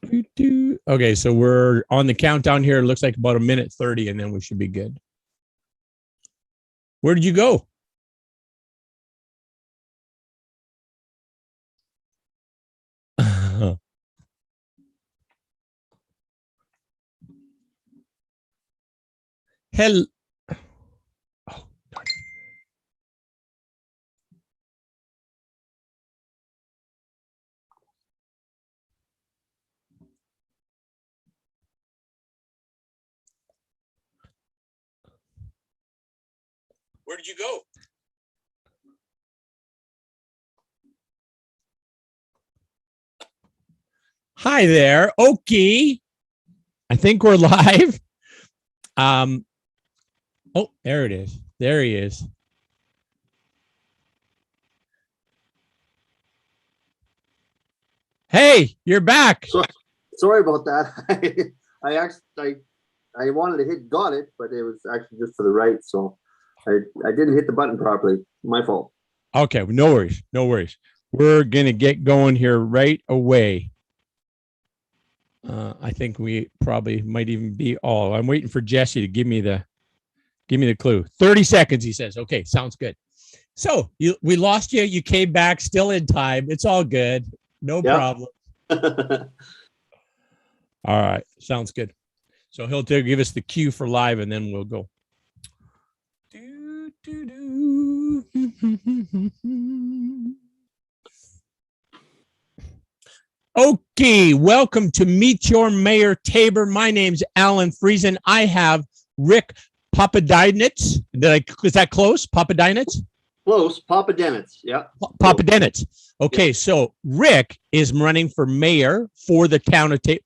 Okay, so we're on the countdown here. It looks like about 1:30, and then we should be good. Where did you go? Hell. Oh, darn. Where did you go? Hi there. Okay. I think we're live. Oh, there it is. There he is. Hey, you're back. Sorry about that. I wanted to hit got it, but it was actually just to the right, so I didn't hit the button properly. My fault. Okay, no worries. No worries. We're gonna get going here right away. I think we probably might even be all. I'm waiting for Jesse to give me the clue. 30 seconds, he says. Okay, sounds good. So we lost you. You came back still in time. It's all good. No problem. All right, sounds good. So he'll give us the cue for live, and then we'll go. Okay, welcome to Meet Your Mayor Taber. My name's Alan Friesen. I have Rick Papadinitz. Is that close? Papadinitz? Close. Papadinitz. Yeah. Papadinitz. Okay, so Rick is running for mayor for the town of Taber.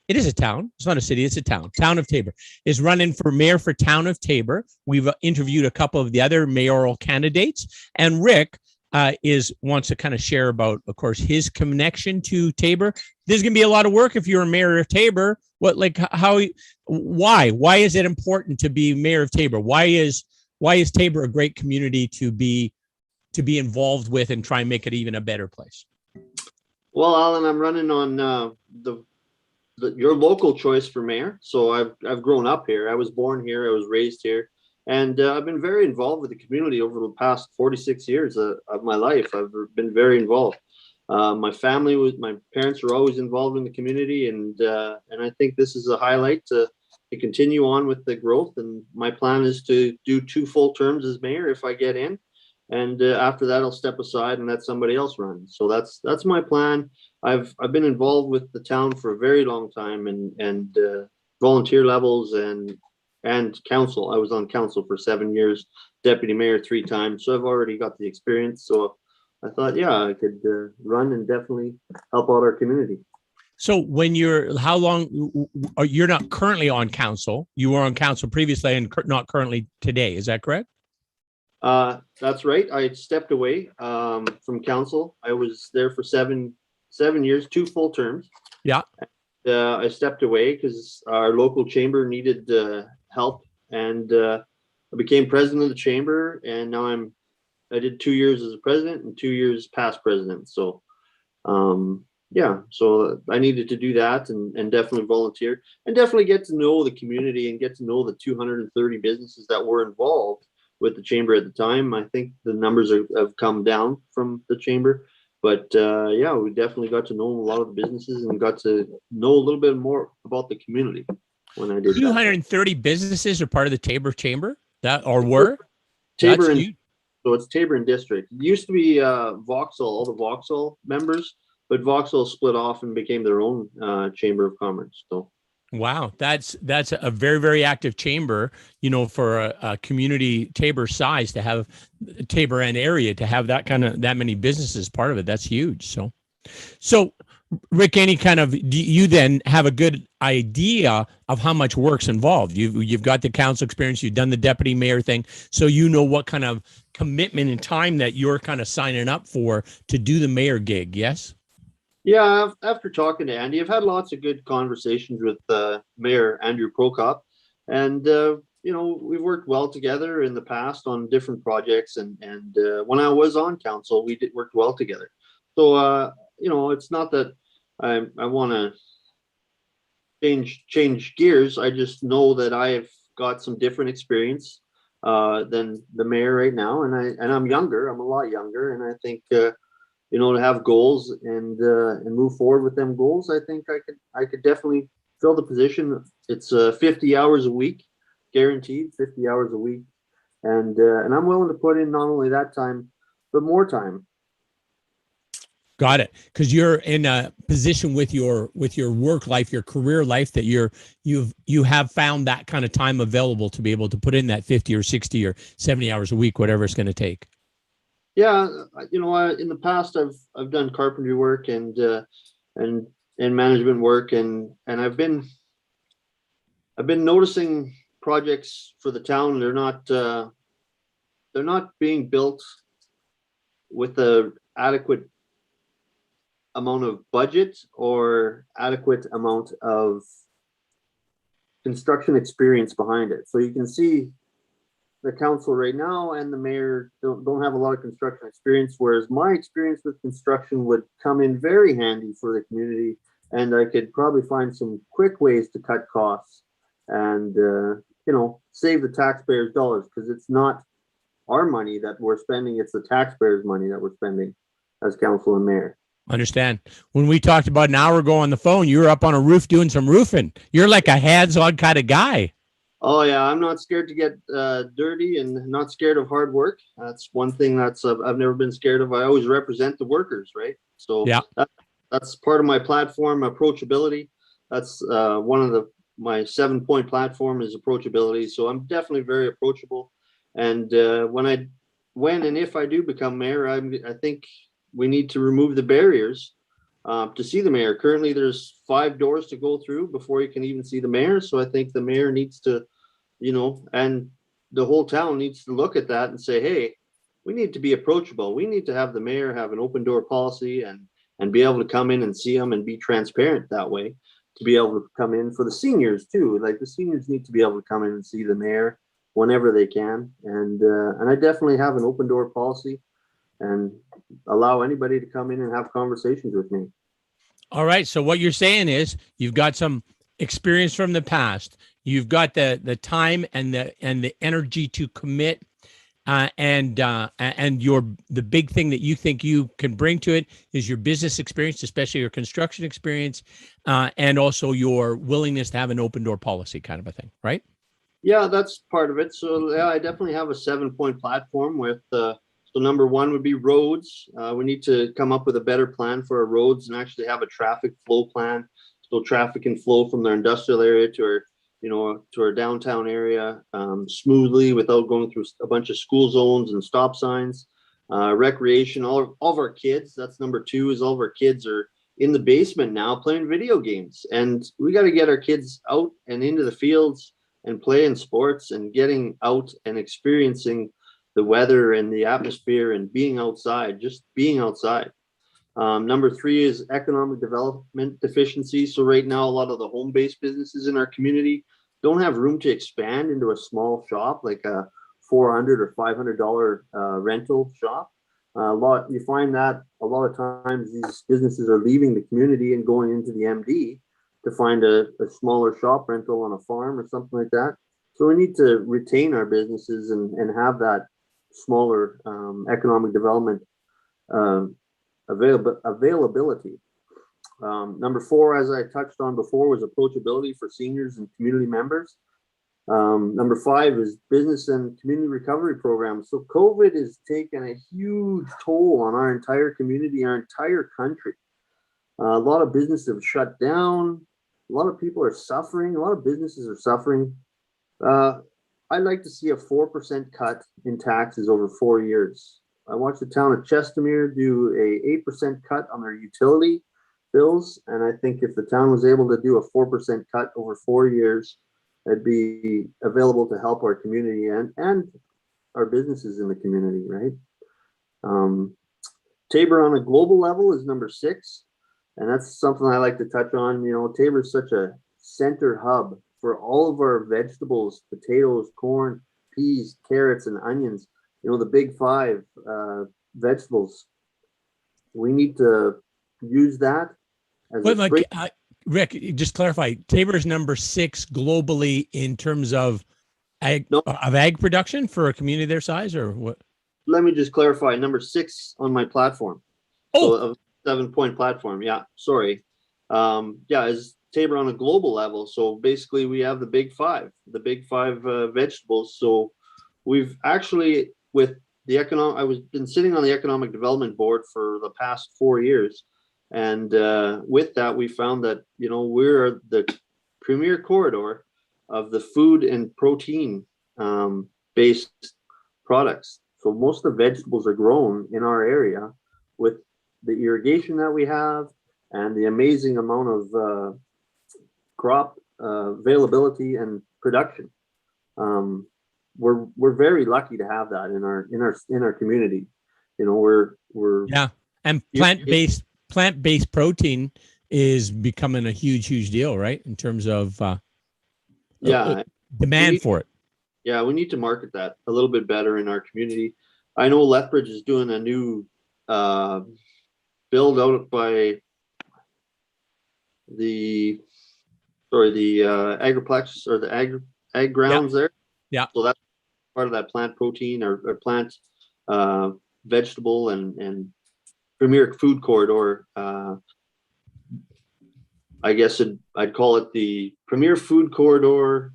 It is a town. It's not a city. It's a town. Town of Taber is running for mayor for town of Taber. We've interviewed a couple of the other mayoral candidates, and Rick wants to kind of share about, of course, his connection to Taber. There's going to be a lot of work if you're a mayor of Taber. Why is it important to be mayor of Taber? Why is Taber a great community to be involved with and try and make it even a better place? Well, Alan, I'm running on your local choice for mayor. So I've grown up here. I was born here. I was raised here. And I've been very involved with the community over the past 46 years of my life. I've been very involved. My parents were always involved in the community, and I think this is a highlight to continue on with the growth. And my plan is to do 2 full terms as mayor if I get in, and after that I'll step aside and let somebody else run. So that's my plan. I've been involved with the town for a very long time, and volunteer levels and council. I was on council for 7 years, deputy mayor 3 times, so I've already got the experience. So I thought, yeah, I could run and definitely help out our community. So you're not currently on council? You were on council previously and not currently today. Is that correct? That's right. I stepped away from council. I was there for seven years, 2 full terms. Yeah. I stepped away because our local chamber needed help, and I became president of the chamber, and now I did 2 years as a president and 2 years past president. So yeah, so I needed to do that and definitely volunteer and definitely get to know the community and get to know the 230 businesses that were involved with the chamber at the time. I think the numbers have come down from the chamber, but yeah, we definitely got to know a lot of the businesses and got to know a little bit more about the community when I did 230 that. businesses are part of the Taber chamber were? Taber and so it's Taber and district. It used to be Vauxhall, all the Vauxhall members, but Vauxhall split off and became their own chamber of commerce. So wow, that's a very, very active chamber, for a community Taber size to have Taber and area to have that many businesses part of it. That's huge. So Rick, do you then have a good idea of how much work's involved? You've got the council experience, you've done the deputy mayor thing, so you know what kind of commitment and time that you're kind of signing up for to do the mayor gig. Yes. Yeah, after talking to Andy, I've had lots of good conversations with Mayor Andrew Prokop, and we've worked well together in the past on different projects, and when I was on council, we worked well together. So it's not that I want to change gears. I just know that I've got some different experience than the mayor right now, and I'm younger. I'm a lot younger, and I think to have goals and move forward with them goals. I think I could definitely fill the position. It's 50 hours a week, guaranteed 50 hours a week, and I'm willing to put in not only that time but more time. Got it. Because you're in a position with your work life, your career life, that you have found that kind of time available to be able to put in that 50 or 60 or 70 hours a week, whatever it's going to take. Yeah, in the past I've done carpentry work and management work, and I've been noticing projects for the town. They're not being built with a adequate amount of budget or adequate amount of construction experience behind it. So you can see the council right now and the mayor don't have a lot of construction experience, whereas my experience with construction would come in very handy for the community, and I could probably find some quick ways to cut costs and save the taxpayers dollars, because it's not our money that we're spending, it's the taxpayers money that we're spending as council and mayor. Understand. When we talked about an hour ago on the phone, you were up on a roof doing some roofing. You're like a hands-on kind of guy. Oh yeah, I'm not scared to get dirty and not scared of hard work. That's one thing that's I've never been scared of. I always represent the workers, right? So yeah, that's part of my platform, approachability. That's one of my 7-point platform is approachability. So I'm definitely very approachable. And when and if I do become mayor, I think we need to remove the barriers to see the mayor. Currently, there's 5 doors to go through before you can even see the mayor. So I think the mayor needs to, and the whole town needs to look at that and say, hey, we need to be approachable. We need to have the mayor have an open door policy and be able to come in and see them and be transparent that way, to be able to come in for the seniors too. Like the seniors need to be able to come in and see the mayor whenever they can. And I definitely have an open door policy and allow anybody to come in and have conversations with me. All right. So what you're saying is you've got some experience from the past. You've got the time and the energy to commit, and the big thing that you think you can bring to it is your business experience, especially your construction experience, and also your willingness to have an open door policy kind of a thing, right? Yeah, that's part of it. So yeah, I definitely have a 7-point platform with so number 1 would be roads. We need to come up with a better plan for our roads and actually have a traffic flow plan, so traffic can flow from their industrial area to our downtown area smoothly without going through a bunch of school zones and stop signs. Recreation, all of our kids. That's number 2. Is all of our kids are in the basement now playing video games, and we got to get our kids out and into the fields and playing sports and getting out and experiencing the weather and the atmosphere and being outside, just being outside. Number 3 is economic development deficiency. So right now, a lot of the home-based businesses in our community don't have room to expand into a small shop, like a $400 or $500 rental shop. You find that a lot of times these businesses are leaving the community and going into the MD to find a smaller shop rental on a farm or something like that. So we need to retain our businesses and have that smaller economic development availability. Number 4, as I touched on before, was approachability for seniors and community members. Number 5 is business and community recovery programs. So COVID has taken a huge toll on our entire community, our entire country. A lot of businesses have shut down. A lot of people are suffering. A lot of businesses are suffering. I'd like to see a 4% cut in taxes over 4 years. I watched the town of Chestermere do a 8% cut on their utility bills, and I think if the town was able to do a 4% cut over 4 years, it'd be available to help our community and our businesses in the community, right? Tabor on a global level is number 6, and that's something I like to touch on. Tabor is such a center hub for all of our vegetables, potatoes, corn, peas, carrots, and onions. The big 5 vegetables. We need to use that as But like, Rick, just clarify. Tabor is number 6 globally in terms of No, ag production for a community their size, or what? let me just clarify. Number 6 on my platform. Oh, So a 7-point platform. Yeah, sorry. Yeah, is Tabor on a global level. So basically, we have the big five vegetables. So we've actually with the I was been sitting on the economic development board for the past 4 years, and with that, we found that we're the premier corridor of the food and protein based products. So most of the vegetables are grown in our area with the irrigation that we have and the amazing amount of crop availability and production. We're very lucky to have that in our community. We're yeah. And plant-based protein is becoming a huge deal, right? In terms of yeah demand for it. Yeah, we need to market that a little bit better in our community. I know Lethbridge is doing a new build out by the agriplex or the ag grounds there. Yeah. So that's part of that plant protein or plant vegetable and premier food corridor. I guess I'd call it the premier food corridor.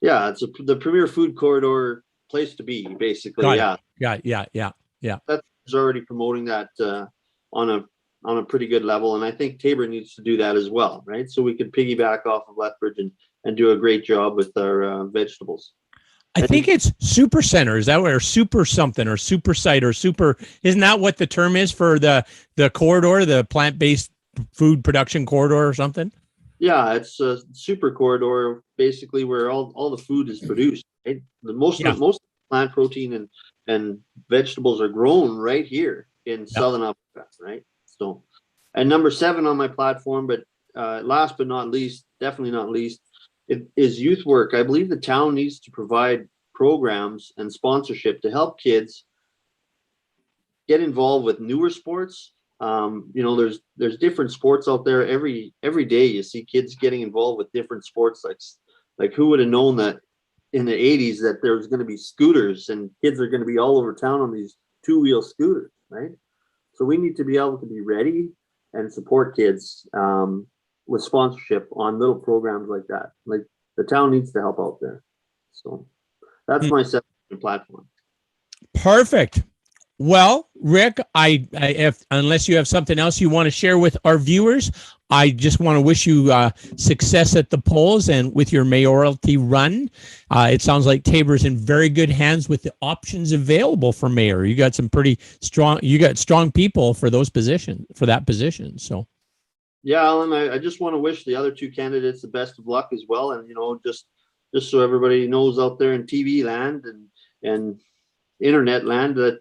Yeah, it's the premier food corridor place to be, basically. Got it. Yeah. That's already promoting that on a pretty good level, and I think Tabor needs to do that as well, right? So we can piggyback off of Lethbridge and do a great job with our vegetables. I think it's super center. Is that what, or super something, or super site, or super? Isn't that what the term is for the corridor, the plant-based food production corridor, or something? Yeah, it's a super corridor, basically where all the food is produced. Right? Most of the plant protein and vegetables are grown right here in Southern Africa, right? So, and number 7 on my platform, but last but not least, definitely not least, it is youth work. I believe the town needs to provide programs and sponsorship to help kids get involved with newer sports. There's different sports out there. Every day you see kids getting involved with different sports. Like who would have known that in the 80s that there was going to be scooters and kids are going to be all over town on these 2-wheel scooters, right? So we need to be able to be ready and support kids with sponsorship on little programs like that. Like the town needs to help out there. So that's my 7 platform. Perfect. Well, Rick, if unless you have something else you want to share with our viewers, I just want to wish you success at the polls and with your mayoralty run. It sounds like Tabor's in very good hands with the options available for mayor. You got some pretty strong. You got strong people for that position. So, yeah, Alan, I just want to wish the other 2 candidates the best of luck as well, and just so everybody knows out there in TV land and internet land that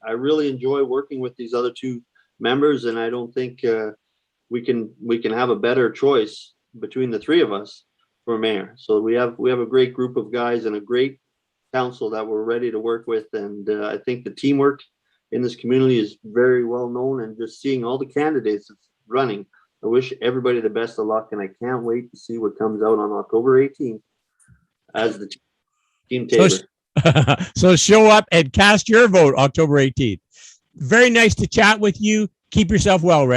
I really enjoy working with these other 2 members, and I don't think we can have a better choice between the 3 of us for mayor. So we have a great group of guys and a great council that we're ready to work with, and I think the teamwork in this community is very well known. And just seeing all the candidates that's running, I wish everybody the best of luck, and I can't wait to see what comes out on October 18th as the team Tabor. So show up and cast your vote October 18th. Very nice to chat with you. Keep yourself well, Rick.